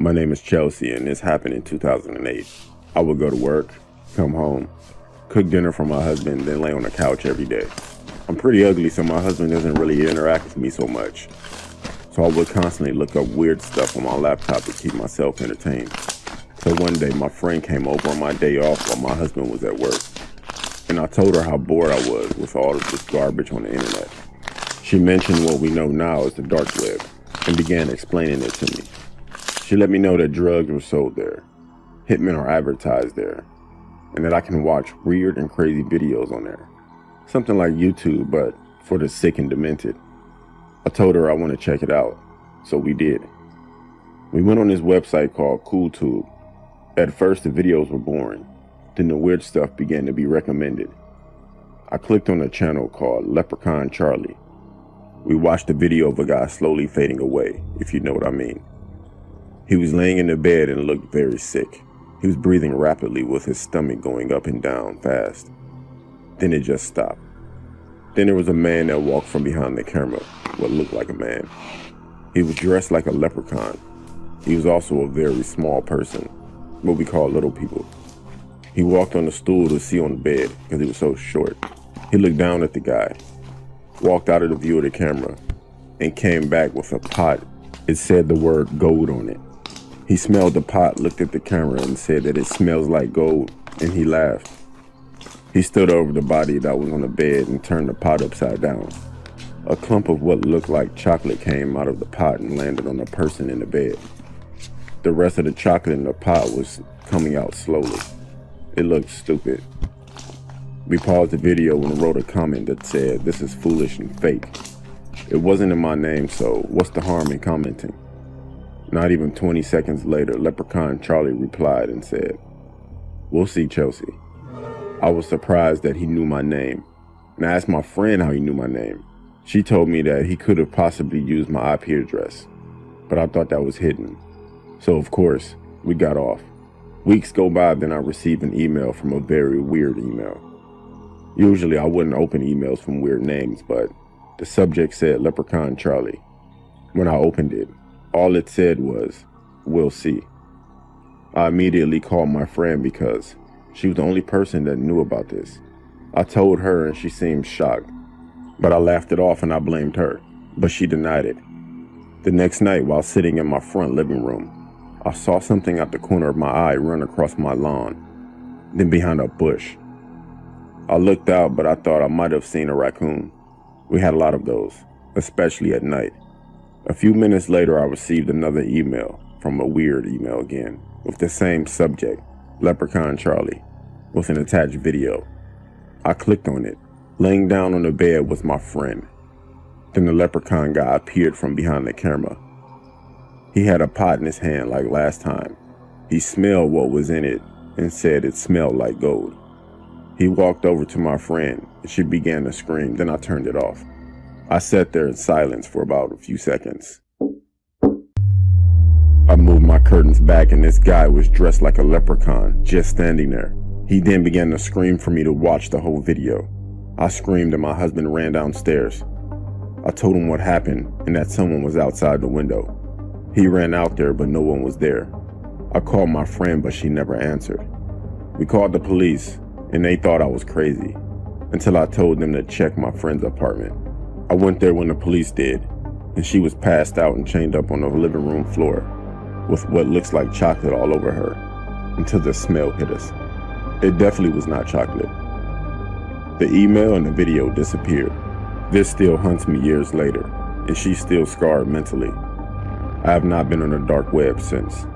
My name is Chelsea, and this happened in 2008. I would go to work, come home, cook dinner for my husband, then lay on the couch every day. I'm pretty ugly, so my husband doesn't really interact with me so much. So I would constantly look up weird stuff on my laptop to keep myself entertained. So one day, my friend came over on my day off while my husband was at work. And I told her how bored I was with all of this garbage on the internet. She mentioned what we know now as the dark web and began explaining it to me. She let me know that drugs were sold there, hitmen are advertised there, and that I can watch weird and crazy videos on there. Something like YouTube, but for the sick and demented. I told her I want to check it out, so we did. We went on this website called CoolTube. At first the videos were boring, then the weird stuff began to be recommended. I clicked on a channel called Leprechaun Charlie. We watched a video of a guy slowly fading away, if you know what I mean. He was laying in the bed and looked very sick. He was breathing rapidly with his stomach going up and down fast. Then it just stopped. Then there was a man that walked from behind the camera, what looked like a man. He was dressed like a leprechaun. He was also a very small person, what we call little people. He walked on the stool to see on the bed because he was so short. He looked down at the guy, walked out of the view of the camera, and came back with a pot. It said the word gold on it. He smelled the pot, looked at the camera, and said that it smells like gold, and he laughed. He stood over the body that was on the bed and turned the pot upside down. A clump of what looked like chocolate came out of the pot and landed on the person in the bed. The rest of the chocolate in the pot was coming out slowly. It looked stupid. We paused the video and wrote a comment that said, "This is foolish and fake." It wasn't in my name, so what's the harm in commenting? Not even 20 seconds later, Leprechaun Charlie replied and said, "We'll see, Chelsea." I was surprised that he knew my name, and I asked my friend how he knew my name. She told me that he could have possibly used my IP address, but I thought that was hidden. So of course, we got off. Weeks go by, then I received an email from a very weird email. Usually I wouldn't open emails from weird names, but the subject said Leprechaun Charlie. When I opened it, all it said was, "We'll see." I immediately called my friend because she was the only person that knew about this. I told her and she seemed shocked, but I laughed it off and I blamed her, but she denied it. The next night, while sitting in my front living room, I saw something out the corner of my eye run across my lawn, then behind a bush. I looked out, but I thought I might have seen a raccoon. We had a lot of those, especially at night. A few minutes later, I received another email from a weird email again, with the same subject, Leprechaun Charlie, with an attached video. I clicked on it. Laying down on the bed was my friend. Then the leprechaun guy appeared from behind the camera. He had a pot in his hand like last time. He smelled what was in it and said it smelled like gold. He walked over to my friend and she began to scream, then I turned it off. I sat there in silence for about a few seconds. I moved my curtains back and this guy was dressed like a leprechaun, just standing there. He then began to scream for me to watch the whole video. I screamed and my husband ran downstairs. I told him what happened and that someone was outside the window. He ran out there, but no one was there. I called my friend, but she never answered. We called the police and they thought I was crazy until I told them to check my friend's apartment. I went there when the police did, and she was passed out and chained up on the living room floor with what looks like chocolate all over her until the smell hit us. It definitely was not chocolate. The email and the video disappeared. This still haunts me years later, and she's still scarred mentally. I have not been on the dark web since.